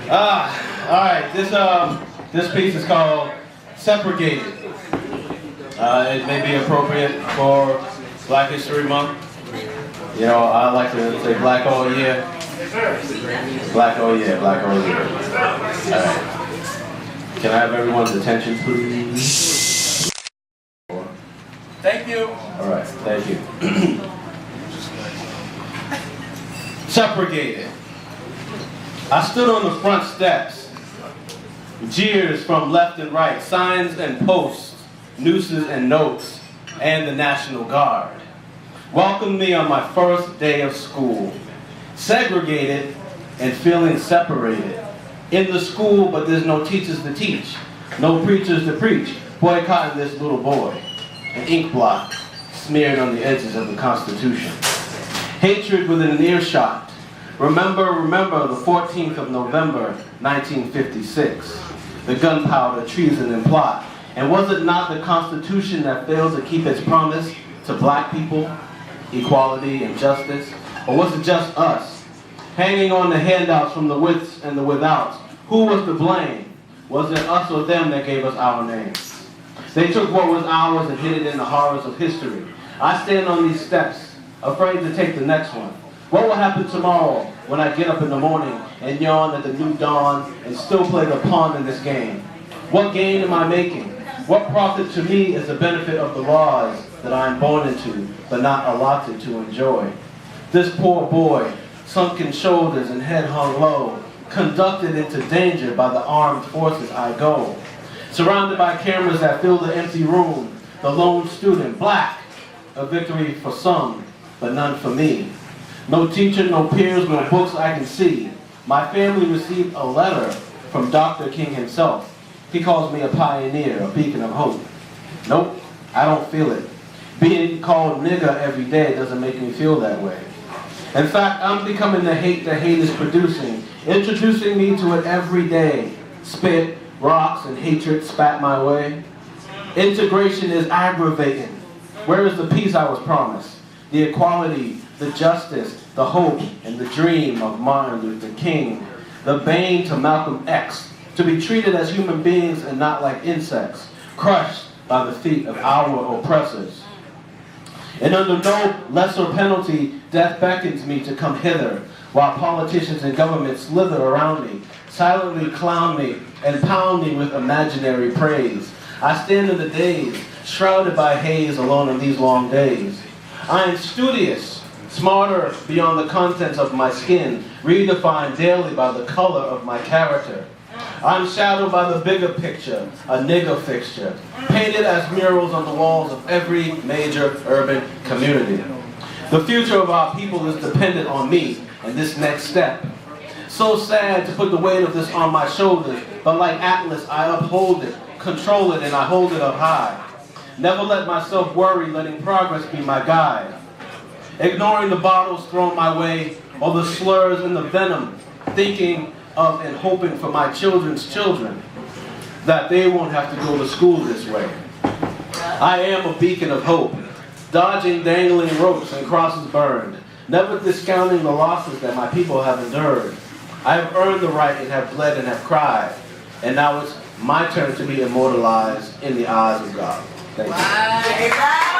All right. This piece is called "Separated." It may be appropriate for Black History Month. You know, I like to say "Black all year." Black all year. Black all year. All right. Can I have everyone's attention, please? Thank you. All right. Thank you. Separated. I stood on the front steps. Jeers from left and right, signs and posts, nooses and notes, and the National Guard welcomed me on my first day of school. Segregated and feeling separated. In the school, but there's no teachers to teach, no preachers to preach. Boycotting this little boy. An ink blot smeared on the edges of the Constitution. Hatred within an earshot. Remember the 14th of November, 1956. The gunpowder, treason, and plot. And was it not the Constitution that failed to keep its promise to black people, equality and justice? Or was it just us, hanging on the handouts from the withs and the withouts? Who was to blame? Was it us or them that gave us our names? They took what was ours and hid it in the horrors of history. I stand on these steps, afraid to take the next one. What will happen tomorrow when I get up in the morning and yawn at the new dawn and still play the pawn in this game? What gain am I making? What profit to me is the benefit of the laws that I am born into, but not allotted to enjoy? This poor boy, sunken shoulders and head hung low, conducted into danger by the armed forces I go. Surrounded by cameras that fill the empty room, the lone student, black, a victory for some, but none for me. No teacher, no peers, no books I can see. My family received a letter from Dr. King himself. He calls me a pioneer, a beacon of hope. Nope, I don't feel it. Being called nigger every day doesn't make me feel that way. In fact, I'm becoming the hate is producing, introducing me to it every day. Spit, rocks, and hatred spat my way. Integration is aggravating. Where is the peace I was promised? The equality, the justice, the hope, and the dream of Martin Luther King. The bane to Malcolm X, to be treated as human beings and not like insects, crushed by the feet of our oppressors. And under no lesser penalty, death beckons me to come hither, while politicians and government slither around me, silently clown me, and pound me with imaginary praise. I stand in the days, shrouded by haze alone in these long days. I am studious, smarter beyond the contents of my skin, redefined daily by the color of my character. I'm shadowed by the bigger picture, a nigger fixture, painted as murals on the walls of every major urban community. The future of our people is dependent on me and this next step. So sad to put the weight of this on my shoulders, but like Atlas, I uphold it, control it, and I hold it up high. Never let myself worry, letting progress be my guide. Ignoring the bottles thrown my way, or the slurs and the venom, thinking of and hoping for my children's children, that they won't have to go to school this way. I am a beacon of hope, dodging dangling ropes and crosses burned, never discounting the losses that my people have endured. I have earned the right and have bled and have cried, and now it's my turn to be immortalized in the eyes of God. Thank you.